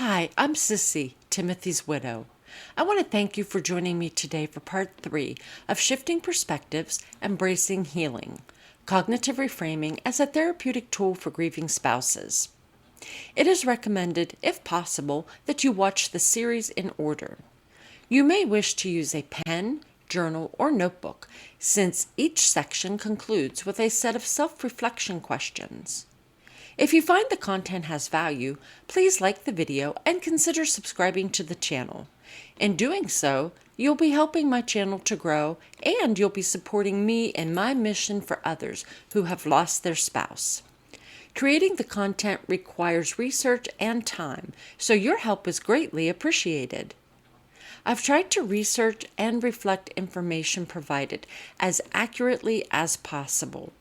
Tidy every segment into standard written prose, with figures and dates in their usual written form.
Hi, I'm Sissy, Timothy's widow. I want to thank you for joining me today for part 3 of Shifting Perspectives, Embracing Healing, Cognitive Reframing as a Therapeutic Tool for Grieving Spouses. It is recommended, if possible, that you watch the series in order. You may wish to use a pen, journal, or notebook, since each section concludes with a set of self-reflection questions. If you find the content has value, please like the video and consider subscribing to the channel. In doing so, you'll be helping my channel to grow and you'll be supporting me in my mission for others who have lost their spouse. Creating the content requires research and time, so your help is greatly appreciated. I've tried to research and reflect information provided as accurately as possible.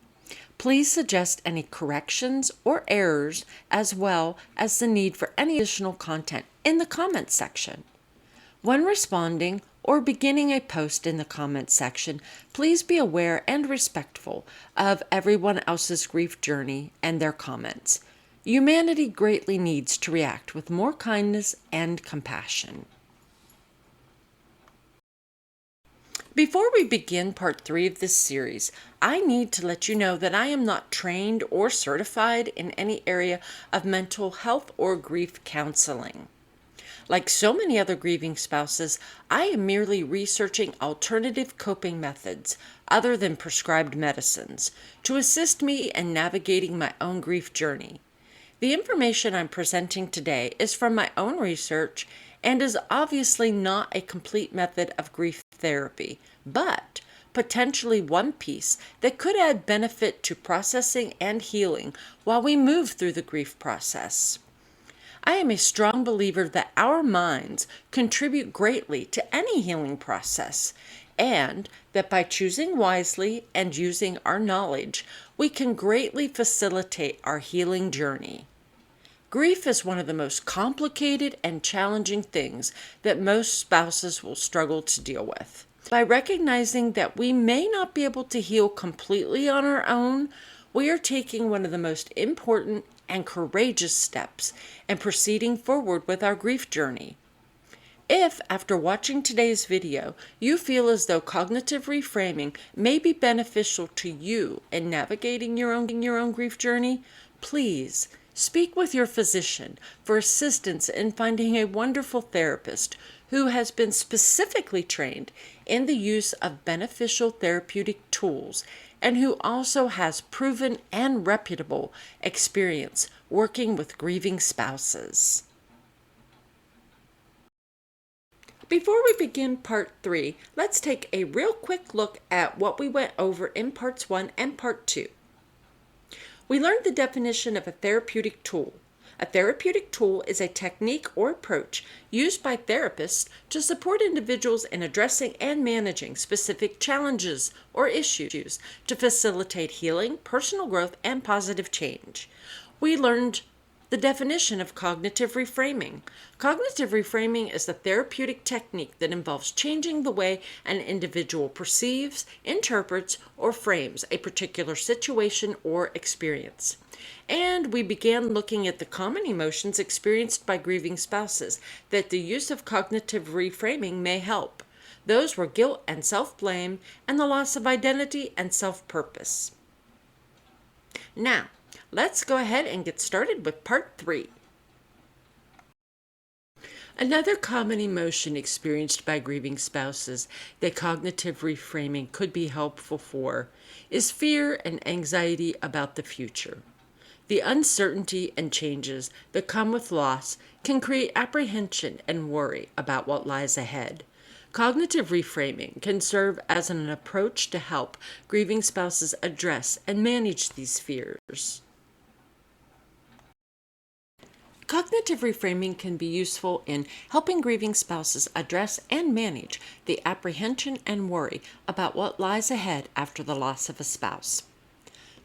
Please suggest any corrections or errors, as well as the need for any additional content in the comments section. When responding or beginning a post in the comments section, please be aware and respectful of everyone else's grief journey and their comments. Humanity greatly needs to react with more kindness and compassion. Before we begin part 3 of this series, I need to let you know that I am not trained or certified in any area of mental health or grief counseling. Like so many other grieving spouses, I am merely researching alternative coping methods other than prescribed medicines to assist me in navigating my own grief journey. The information I'm presenting today is from my own research and is obviously not a complete method of grief therapy, but potentially one piece that could add benefit to processing and healing while we move through the grief process. I am a strong believer that our minds contribute greatly to any healing process, and that by choosing wisely and using our knowledge, we can greatly facilitate our healing journey. Grief is one of the most complicated and challenging things that most spouses will struggle to deal with. By recognizing that we may not be able to heal completely on our own, we are taking one of the most important and courageous steps in proceeding forward with our grief journey. If, after watching today's video, you feel as though cognitive reframing may be beneficial to you in navigating your own grief journey, please speak with your physician for assistance in finding a wonderful therapist who has been specifically trained in the use of beneficial therapeutic tools and who also has proven and reputable experience working with grieving spouses. Before we begin part 3, let's take a real quick look at what we went over in parts 1 and part 2. We learned the definition of a therapeutic tool. A therapeutic tool is a technique or approach used by therapists to support individuals in addressing and managing specific challenges or issues to facilitate healing, personal growth, and positive change. We learned the definition of cognitive reframing. Cognitive reframing is a therapeutic technique that involves changing the way an individual perceives, interprets, or frames a particular situation or experience. And we began looking at the common emotions experienced by grieving spouses that the use of cognitive reframing may help. Those were guilt and self-blame and the loss of identity and self-purpose. Now, let's go ahead and get started with part 3. Another common emotion experienced by grieving spouses that cognitive reframing could be helpful for is fear and anxiety about the future. The uncertainty and changes that come with loss can create apprehension and worry about what lies ahead. Cognitive reframing can serve as an approach to help grieving spouses address and manage these fears. Cognitive reframing can be useful in helping grieving spouses address and manage the apprehension and worry about what lies ahead after the loss of a spouse.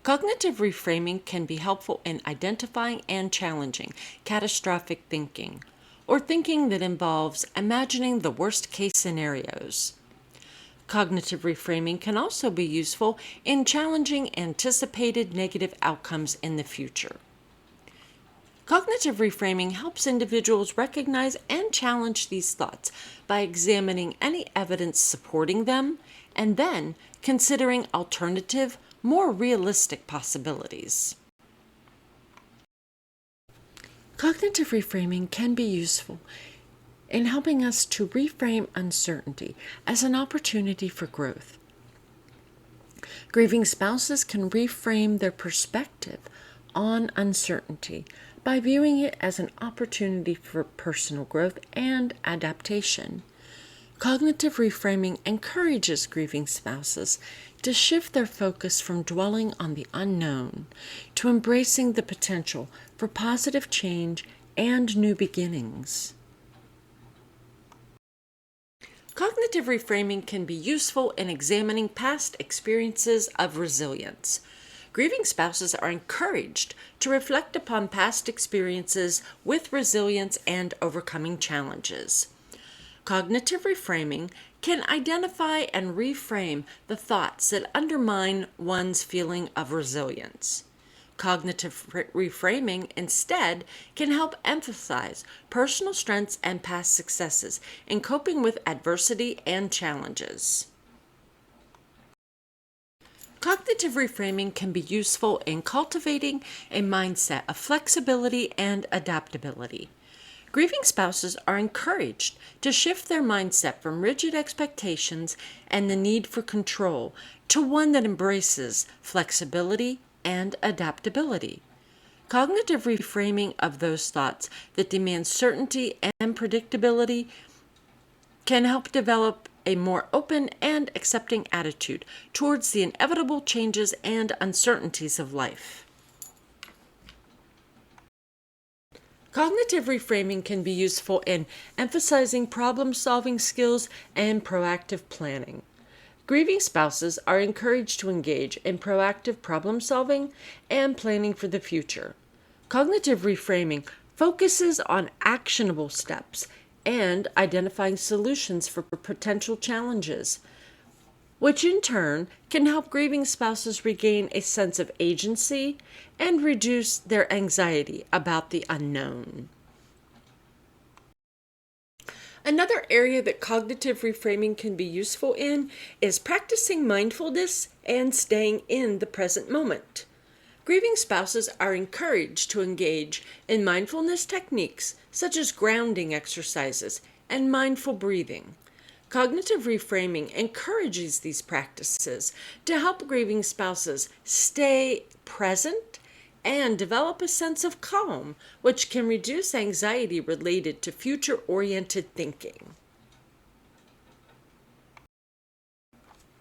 Cognitive reframing can be helpful in identifying and challenging catastrophic thinking, or thinking that involves imagining the worst-case scenarios. Cognitive reframing can also be useful in challenging anticipated negative outcomes in the future. Cognitive reframing helps individuals recognize and challenge these thoughts by examining any evidence supporting them and then considering alternative, more realistic possibilities. Cognitive reframing can be useful in helping us to reframe uncertainty as an opportunity for growth. Grieving spouses can reframe their perspective on uncertainty by viewing it as an opportunity for personal growth and adaptation. Cognitive reframing encourages grieving spouses to shift their focus from dwelling on the unknown to embracing the potential for positive change and new beginnings. Cognitive reframing can be useful in examining past experiences of resilience. Grieving spouses are encouraged to reflect upon past experiences with resilience and overcoming challenges. Cognitive reframing can identify and reframe the thoughts that undermine one's feeling of resilience. Cognitive reframing instead can help emphasize personal strengths and past successes in coping with adversity and challenges. Cognitive reframing can be useful in cultivating a mindset of flexibility and adaptability. Grieving spouses are encouraged to shift their mindset from rigid expectations and the need for control to one that embraces flexibility and adaptability. Cognitive reframing of those thoughts that demand certainty and predictability can help develop a more open and accepting attitude towards the inevitable changes and uncertainties of life. Cognitive reframing can be useful in emphasizing problem-solving skills and proactive planning. Grieving spouses are encouraged to engage in proactive problem-solving and planning for the future. Cognitive reframing focuses on actionable steps and identifying solutions for potential challenges, which in turn can help grieving spouses regain a sense of agency and reduce their anxiety about the unknown. Another area that cognitive reframing can be useful in is practicing mindfulness and staying in the present moment. Grieving spouses are encouraged to engage in mindfulness techniques such as grounding exercises and mindful breathing. Cognitive reframing encourages these practices to help grieving spouses stay present and develop a sense of calm, which can reduce anxiety related to future-oriented thinking.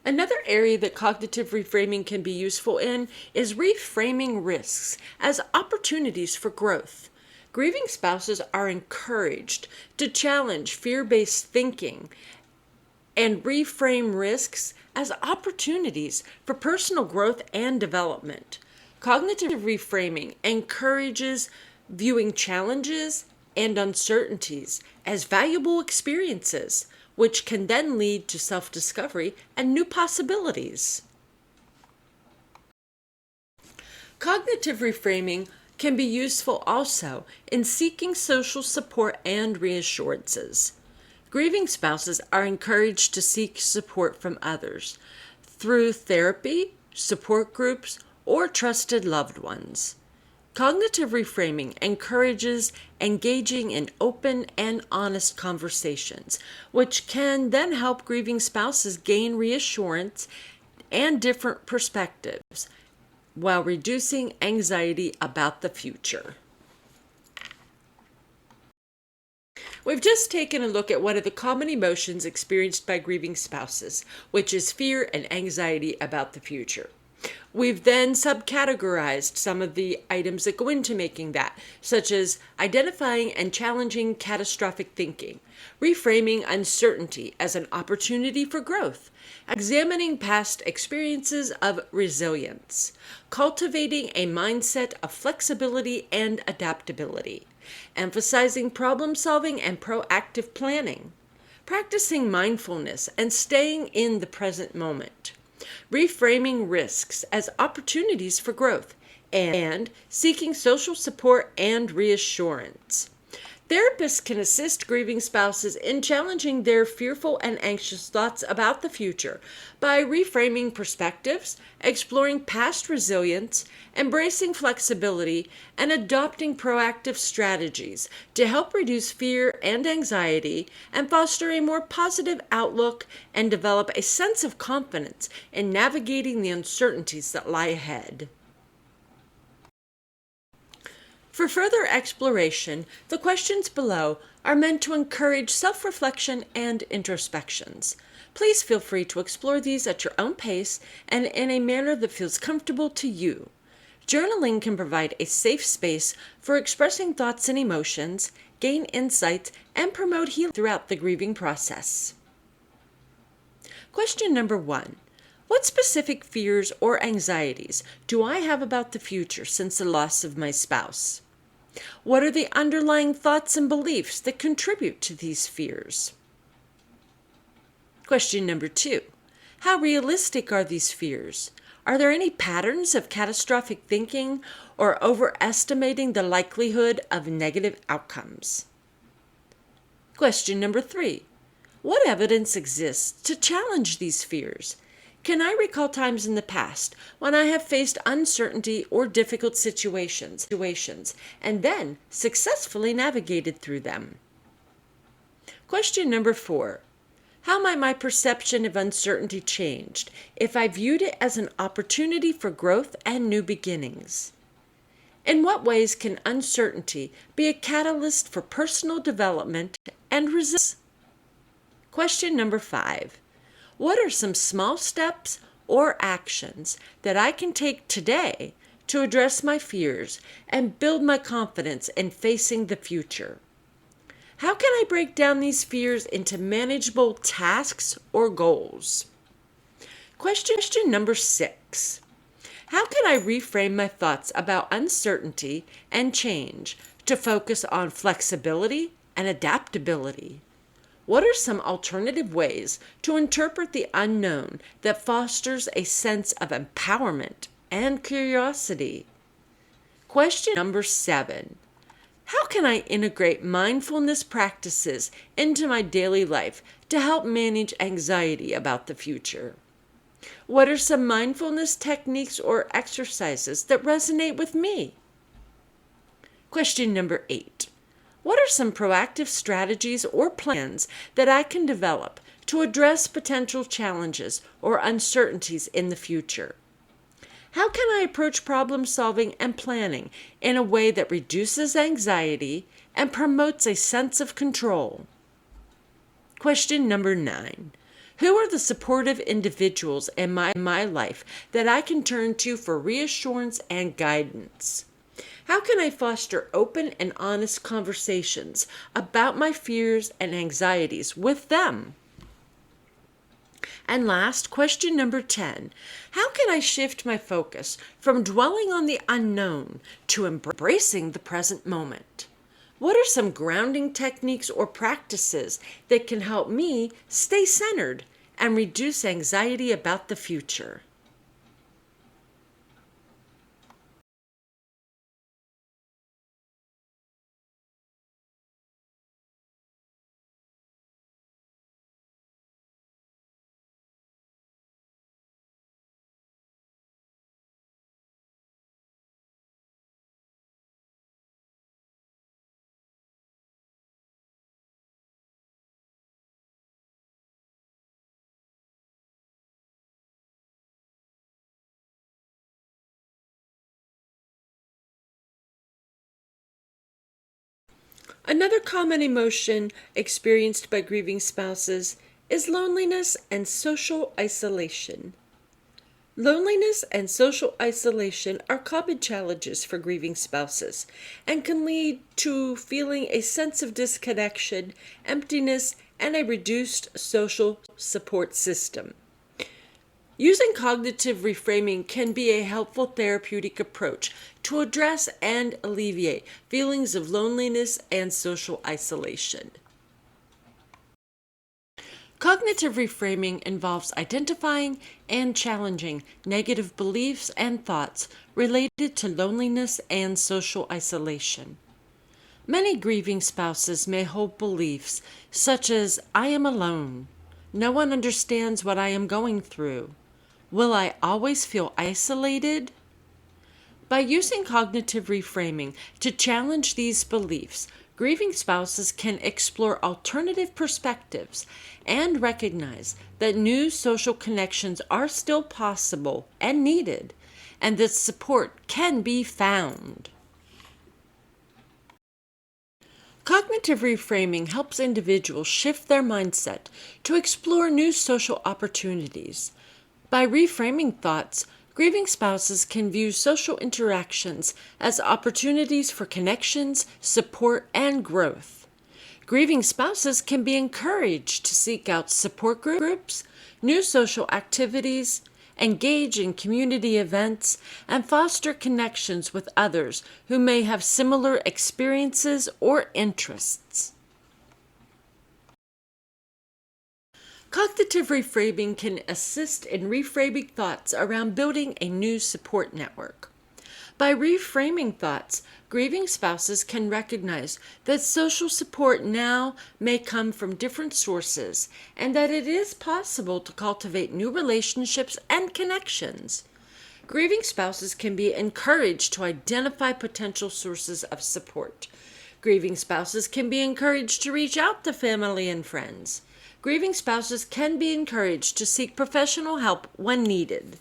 Another area that cognitive reframing can be useful in is reframing risks as opportunities for growth. Grieving spouses are encouraged to challenge fear-based thinking and reframe risks as opportunities for personal growth and development. Cognitive reframing encourages viewing challenges and uncertainties as valuable experiences, which can then lead to self-discovery and new possibilities. Cognitive reframing can be useful also in seeking social support and reassurances. Grieving spouses are encouraged to seek support from others through therapy, support groups, or trusted loved ones. Cognitive reframing encourages engaging in open and honest conversations, which can then help grieving spouses gain reassurance and different perspectives while reducing anxiety about the future. We've just taken a look at one of the common emotions experienced by grieving spouses, which is fear and anxiety about the future. We've then subcategorized some of the items that go into making that, such as identifying and challenging catastrophic thinking, reframing uncertainty as an opportunity for growth, examining past experiences of resilience, cultivating a mindset of flexibility and adaptability, emphasizing problem solving and proactive planning, practicing mindfulness and staying in the present moment, reframing risks as opportunities for growth, and seeking social support and reassurance. Therapists can assist grieving spouses in challenging their fearful and anxious thoughts about the future by reframing perspectives, exploring past resilience, embracing flexibility, and adopting proactive strategies to help reduce fear and anxiety and foster a more positive outlook and develop a sense of confidence in navigating the uncertainties that lie ahead. For further exploration, the questions below are meant to encourage self-reflection and introspections. Please feel free to explore these at your own pace and in a manner that feels comfortable to you. Journaling can provide a safe space for expressing thoughts and emotions, gain insights, and promote healing throughout the grieving process. Question number 1. What specific fears or anxieties do I have about the future since the loss of my spouse? What are the underlying thoughts and beliefs that contribute to these fears? Question number 2. How realistic are these fears? Are there any patterns of catastrophic thinking or overestimating the likelihood of negative outcomes? Question number 3. What evidence exists to challenge these fears? Can I recall times in the past when I have faced uncertainty or difficult situations and then successfully navigated through them? Question number 4. How might my perception of uncertainty changed if I viewed it as an opportunity for growth and new beginnings? In what ways can uncertainty be a catalyst for personal development and resilience? Question number 5. What are some small steps or actions that I can take today to address my fears and build my confidence in facing the future? How can I break down these fears into manageable tasks or goals? Question number 6. How can I reframe my thoughts about uncertainty and change to focus on flexibility and adaptability? What are some alternative ways to interpret the unknown that fosters a sense of empowerment and curiosity? Question number 7. How can I integrate mindfulness practices into my daily life to help manage anxiety about the future? What are some mindfulness techniques or exercises that resonate with me? Question number 8. What are some proactive strategies or plans that I can develop to address potential challenges or uncertainties in the future? How can I approach problem solving and planning in a way that reduces anxiety and promotes a sense of control? Question number 9. Who are the supportive individuals in my life that I can turn to for reassurance and guidance? How can I foster open and honest conversations about my fears and anxieties with them? And last, question number 10. How can I shift my focus from dwelling on the unknown to embracing the present moment? What are some grounding techniques or practices that can help me stay centered and reduce anxiety about the future? Another common emotion experienced by grieving spouses is loneliness and social isolation. Loneliness and social isolation are common challenges for grieving spouses and can lead to feeling a sense of disconnection, emptiness, and a reduced social support system. Using cognitive reframing can be a helpful therapeutic approach to address and alleviate feelings of loneliness and social isolation. Cognitive reframing involves identifying and challenging negative beliefs and thoughts related to loneliness and social isolation. Many grieving spouses may hold beliefs such as, I am alone, no one understands what I am going through, will I always feel isolated? By using cognitive reframing to challenge these beliefs, grieving spouses can explore alternative perspectives and recognize that new social connections are still possible and needed, and that support can be found. Cognitive reframing helps individuals shift their mindset to explore new social opportunities. By reframing thoughts, grieving spouses can view social interactions as opportunities for connections, support, and growth. Grieving spouses can be encouraged to seek out support groups, new social activities, engage in community events, and foster connections with others who may have similar experiences or interests. Cognitive reframing can assist in reframing thoughts around building a new support network. By reframing thoughts, grieving spouses can recognize that social support now may come from different sources and that it is possible to cultivate new relationships and connections. Grieving spouses can be encouraged to identify potential sources of support. Grieving spouses can be encouraged to reach out to family and friends. Grieving spouses can be encouraged to seek professional help when needed.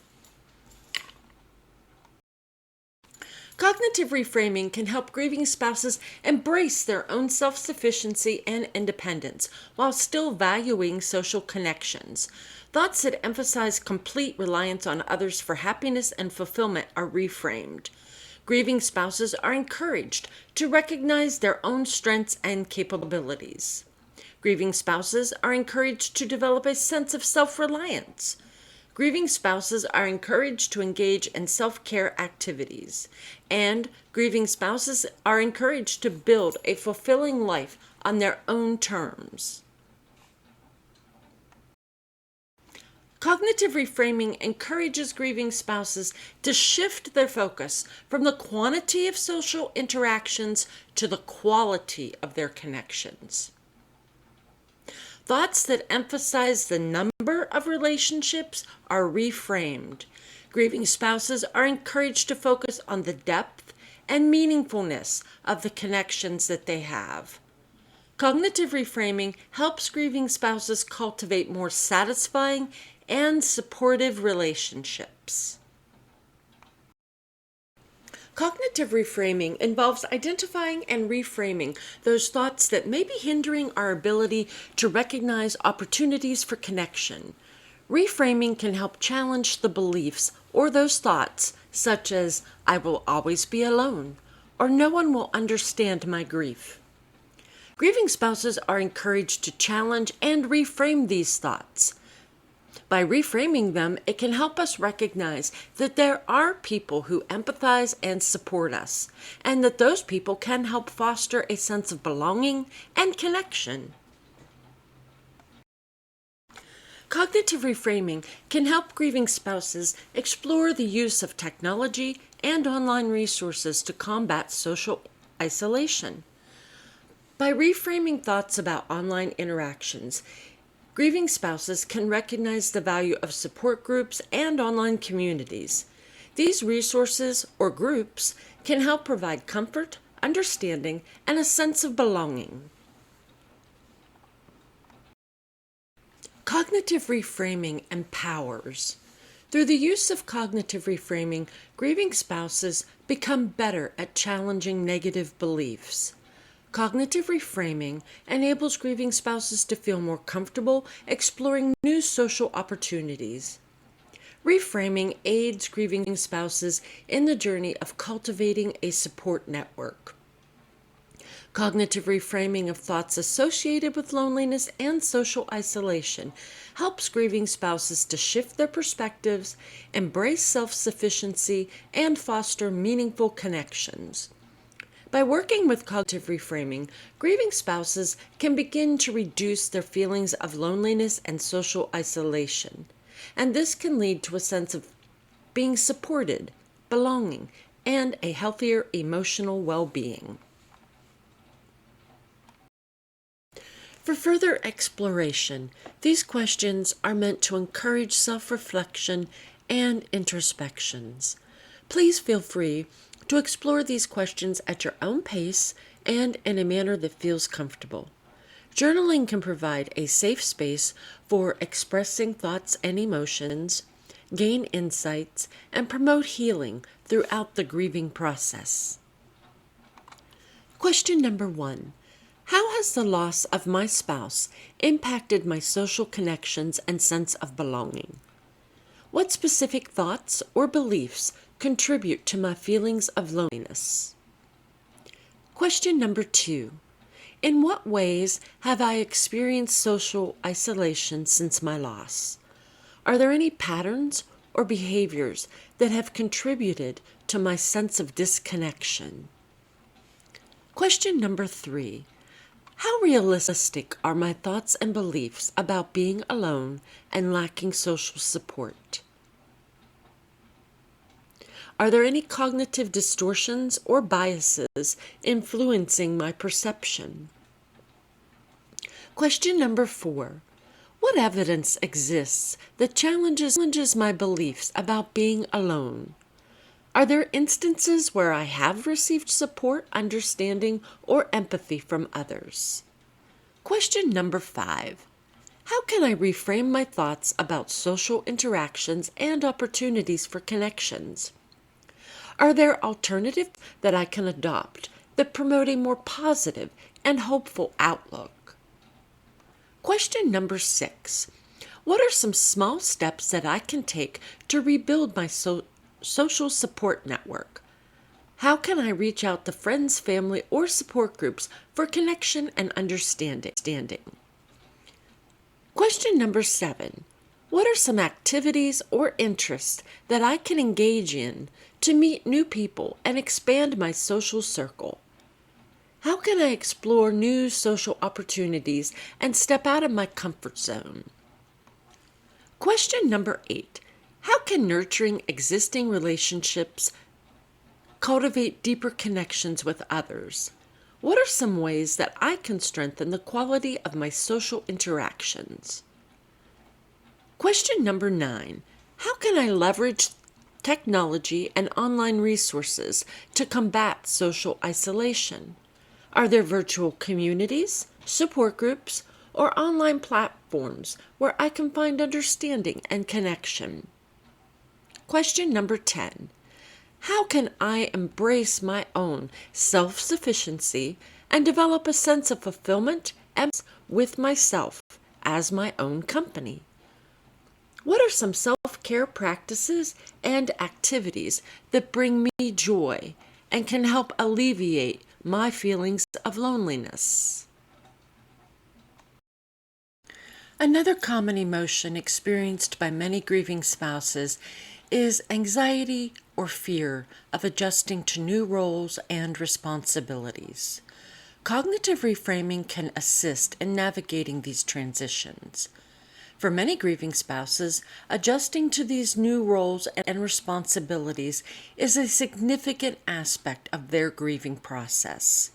Cognitive reframing can help grieving spouses embrace their own self-sufficiency and independence while still valuing social connections. Thoughts that emphasize complete reliance on others for happiness and fulfillment are reframed. Grieving spouses are encouraged to recognize their own strengths and capabilities. Grieving spouses are encouraged to develop a sense of self-reliance. Grieving spouses are encouraged to engage in self-care activities. And grieving spouses are encouraged to build a fulfilling life on their own terms. Cognitive reframing encourages grieving spouses to shift their focus from the quantity of social interactions to the quality of their connections. Thoughts that emphasize the number of relationships are reframed. Grieving spouses are encouraged to focus on the depth and meaningfulness of the connections that they have. Cognitive reframing helps grieving spouses cultivate more satisfying and supportive relationships. Cognitive reframing involves identifying and reframing those thoughts that may be hindering our ability to recognize opportunities for connection. Reframing can help challenge the beliefs or those thoughts, such as, I will always be alone, or no one will understand my grief. Grieving spouses are encouraged to challenge and reframe these thoughts. By reframing them, it can help us recognize that there are people who empathize and support us, and that those people can help foster a sense of belonging and connection. Cognitive reframing can help grieving spouses explore the use of technology and online resources to combat social isolation. By reframing thoughts about online interactions, grieving spouses can recognize the value of support groups and online communities. These resources or groups can help provide comfort, understanding, and a sense of belonging. Cognitive reframing empowers. Through the use of cognitive reframing, grieving spouses become better at challenging negative beliefs. Cognitive reframing enables grieving spouses to feel more comfortable exploring new social opportunities. Reframing aids grieving spouses in the journey of cultivating a support network. Cognitive reframing of thoughts associated with loneliness and social isolation helps grieving spouses to shift their perspectives, embrace self-sufficiency, and foster meaningful connections. By working with cognitive reframing, grieving spouses can begin to reduce their feelings of loneliness and social isolation, and this can lead to a sense of being supported, belonging, and a healthier emotional well-being. For further exploration, these questions are meant to encourage self-reflection and introspections. Please feel free to explore these questions at your own pace and in a manner that feels comfortable. Journaling can provide a safe space for expressing thoughts and emotions, gain insights, and promote healing throughout the grieving process. Question number 1. How has the loss of my spouse impacted my social connections and sense of belonging? What specific thoughts or beliefs contribute to my feelings of loneliness? Question number 2. In what ways have I experienced social isolation since my loss? Are there any patterns or behaviors that have contributed to my sense of disconnection? Question number 3. How realistic are my thoughts and beliefs about being alone and lacking social support? Are there any cognitive distortions or biases influencing my perception? Question number 4. What evidence exists that challenges my beliefs about being alone? Are there instances where I have received support, understanding, or empathy from others? Question number 5. How can I reframe my thoughts about social interactions and opportunities for connections? Are there alternatives that I can adopt that promote a more positive and hopeful outlook? Question number 6. What are some small steps that I can take to rebuild my social support network? How can I reach out to friends, family, or support groups for connection and understanding? Question number 7. What are some activities or interests that I can engage in to meet new people and expand my social circle? How can I explore new social opportunities and step out of my comfort zone? Question number 8. How can nurturing existing relationships cultivate deeper connections with others? What are some ways that I can strengthen the quality of my social interactions? Question number 9. How can I leverage technology and online resources to combat social isolation? Are there virtual communities, support groups, or online platforms where I can find understanding and connection? Question number 10. How can I embrace my own self-sufficiency and develop a sense of fulfillment and with myself as my own company? What are some self-care practices and activities that bring me joy and can help alleviate my feelings of loneliness? Another common emotion experienced by many grieving spouses is anxiety or fear of adjusting to new roles and responsibilities. Cognitive reframing can assist in navigating these transitions. For many grieving spouses, adjusting to these new roles and responsibilities is a significant aspect of their grieving process.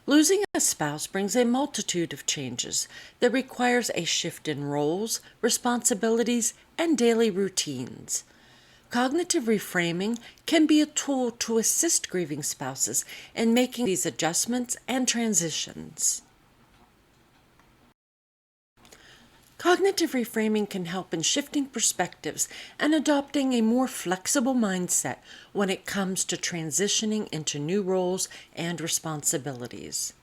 Losing a spouse brings a multitude of changes that requires a shift in roles, responsibilities, and daily routines. Cognitive reframing can be a tool to assist grieving spouses in making these adjustments and transitions. Cognitive reframing can help in shifting perspectives and adopting a more flexible mindset when it comes to transitioning into new roles and responsibilities.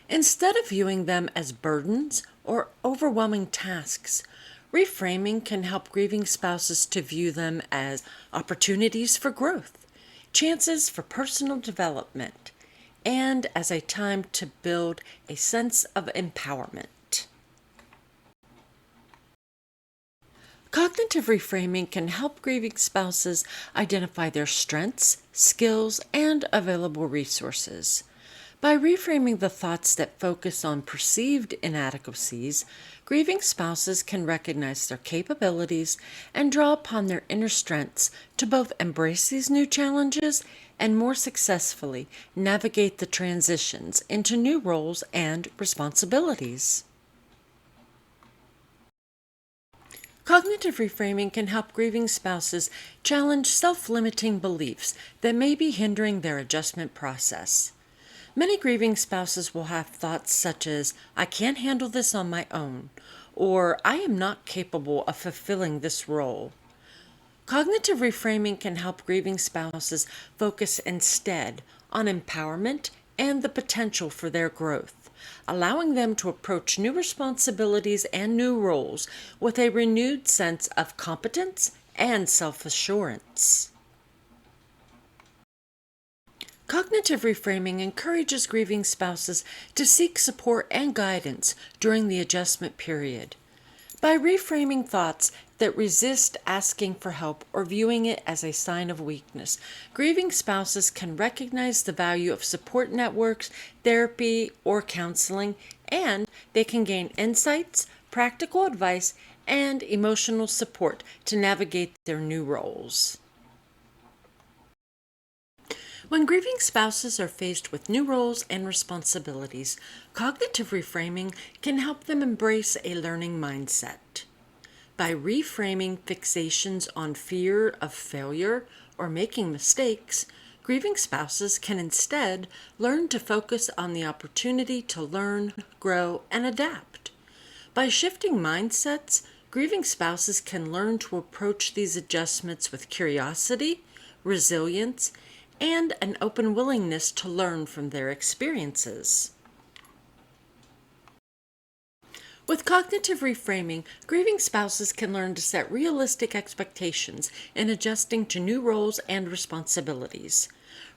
Instead of viewing them as burdens or overwhelming tasks, reframing can help grieving spouses to view them as opportunities for growth, chances for personal development, and as a time to build a sense of empowerment. Cognitive reframing can help grieving spouses identify their strengths, skills, and available resources. By reframing the thoughts that focus on perceived inadequacies, grieving spouses can recognize their capabilities and draw upon their inner strengths to both embrace these new challenges and more successfully navigate the transitions into new roles and responsibilities. Cognitive reframing can help grieving spouses challenge self-limiting beliefs that may be hindering their adjustment process. Many grieving spouses will have thoughts such as, "I can't handle this on my own," or "I am not capable of fulfilling this role." Cognitive reframing can help grieving spouses focus instead on empowerment and the potential for their growth, allowing them to approach new responsibilities and new roles with a renewed sense of competence and self-assurance. Cognitive reframing encourages grieving spouses to seek support and guidance during the adjustment period. By reframing thoughts that resist asking for help or viewing it as a sign of weakness, grieving spouses can recognize the value of support networks, therapy, or counseling, and they can gain insights, practical advice, and emotional support to navigate their new roles. When grieving spouses are faced with new roles and responsibilities, cognitive reframing can help them embrace a learning mindset. By reframing fixations on fear of failure or making mistakes, grieving spouses can instead learn to focus on the opportunity to learn, grow, and adapt. By shifting mindsets, grieving spouses can learn to approach these adjustments with curiosity, resilience, and an open willingness to learn from their experiences. With cognitive reframing, grieving spouses can learn to set realistic expectations in adjusting to new roles and responsibilities.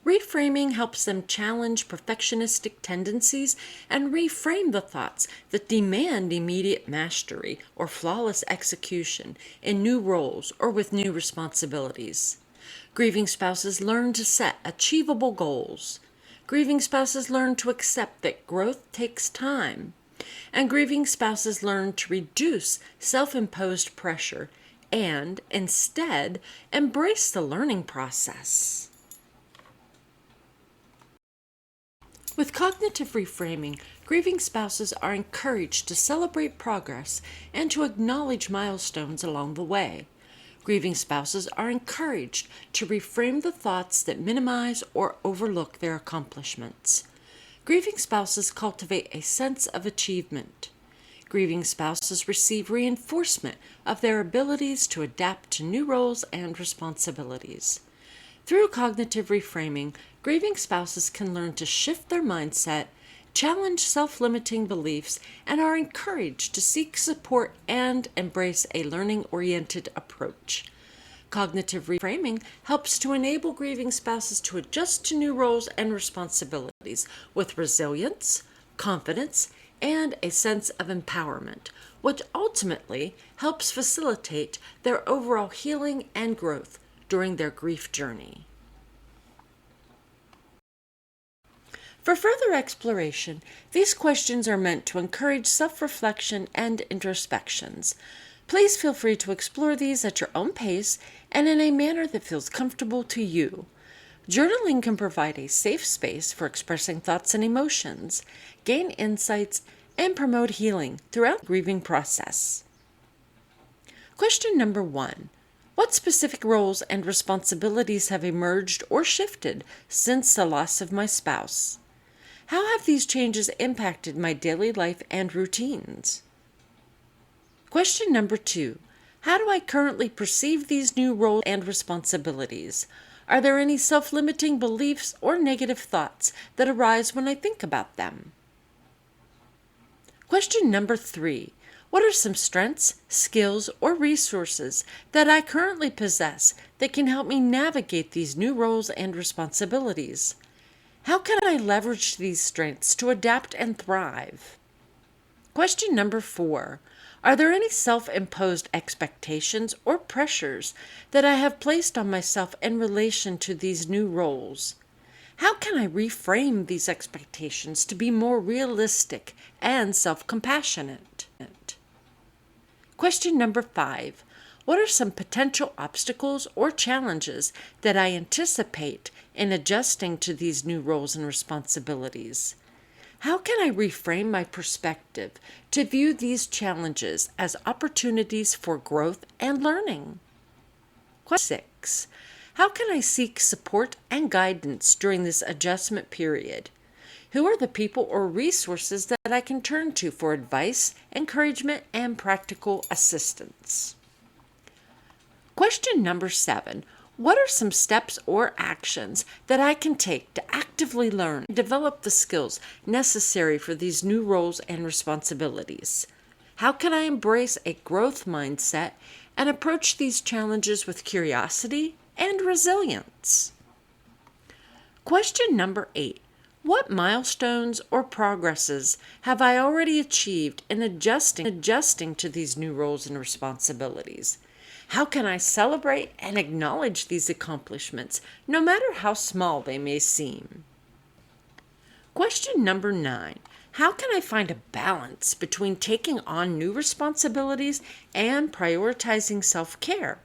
Reframing helps them challenge perfectionistic tendencies and reframe the thoughts that demand immediate mastery or flawless execution in new roles or with new responsibilities. Grieving spouses learn to set achievable goals. Grieving spouses learn to accept that growth takes time. And grieving spouses learn to reduce self-imposed pressure and, instead, embrace the learning process. With cognitive reframing, grieving spouses are encouraged to celebrate progress and to acknowledge milestones along the way. Grieving spouses are encouraged to reframe the thoughts that minimize or overlook their accomplishments. Grieving spouses cultivate a sense of achievement. Grieving spouses receive reinforcement of their abilities to adapt to new roles and responsibilities. Through cognitive reframing, grieving spouses can learn to shift their mindset, challenge self-limiting beliefs, and are encouraged to seek support and embrace a learning-oriented approach. Cognitive reframing helps to enable grieving spouses to adjust to new roles and responsibilities with resilience, confidence, and a sense of empowerment, which ultimately helps facilitate their overall healing and growth during their grief journey. For further exploration, these questions are meant to encourage self-reflection and introspections. Please feel free to explore these at your own pace and in a manner that feels comfortable to you. Journaling can provide a safe space for expressing thoughts and emotions, gain insights, and promote healing throughout the grieving process. Question number 1. What specific roles and responsibilities have emerged or shifted since the loss of my spouse? How have these changes impacted my daily life and routines? Question number 2. How do I currently perceive these new roles and responsibilities? Are there any self-limiting beliefs or negative thoughts that arise when I think about them? Question number 3. What are some strengths, skills, or resources that I currently possess that can help me navigate these new roles and responsibilities? How can I leverage these strengths to adapt and thrive? Question number 4. Are there any self-imposed expectations or pressures that I have placed on myself in relation to these new roles? How can I reframe these expectations to be more realistic and self-compassionate? Question number 5. What are some potential obstacles or challenges that I anticipate in adjusting to these new roles and responsibilities? How can I reframe my perspective to view these challenges as opportunities for growth and learning? Question 6. How can I seek support and guidance during this adjustment period? Who are the people or resources that I can turn to for advice, encouragement, and practical assistance? Question number 7. What are some steps or actions that I can take to actively learn and develop the skills necessary for these new roles and responsibilities? How can I embrace a growth mindset and approach these challenges with curiosity and resilience? Question number 8. What milestones or progresses have I already achieved in adjusting to these new roles and responsibilities? How can I celebrate and acknowledge these accomplishments, no matter how small they may seem? Question number 9. How can I find a balance between taking on new responsibilities and prioritizing self-care?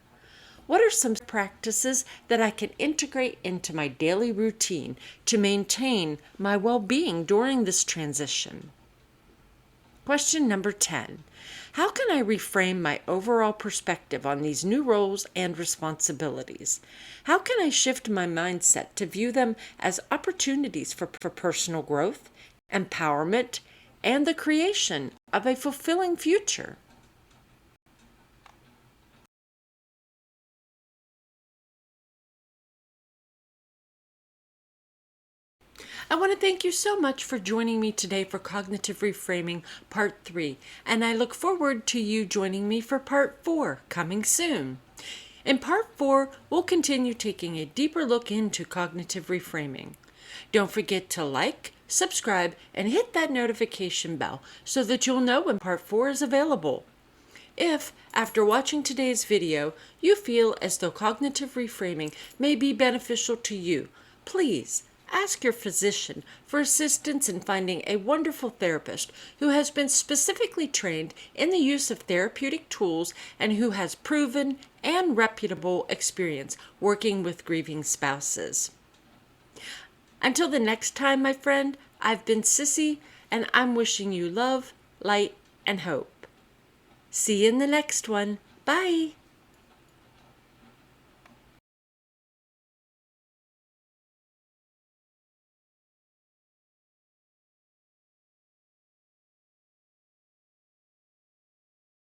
What are some practices that I can integrate into my daily routine to maintain my well-being during this transition? Question number 10. How can I reframe my overall perspective on these new roles and responsibilities? How can I shift my mindset to view them as opportunities for personal growth, empowerment, and the creation of a fulfilling future? I want to thank you so much for joining me today for Cognitive Reframing Part 3, and I look forward to you joining me for Part 4 coming soon. In Part 4, we'll continue taking a deeper look into cognitive reframing. Don't forget to like, subscribe, and hit that notification bell so that you'll know when Part 4 is available. If, after watching today's video, you feel as though cognitive reframing may be beneficial to you, please ask your physician for assistance in finding a wonderful therapist who has been specifically trained in the use of therapeutic tools and who has proven and reputable experience working with grieving spouses. Until the next time, my friend, I've been Sissy, and I'm wishing you love, light, and hope. See you in the next one. Bye.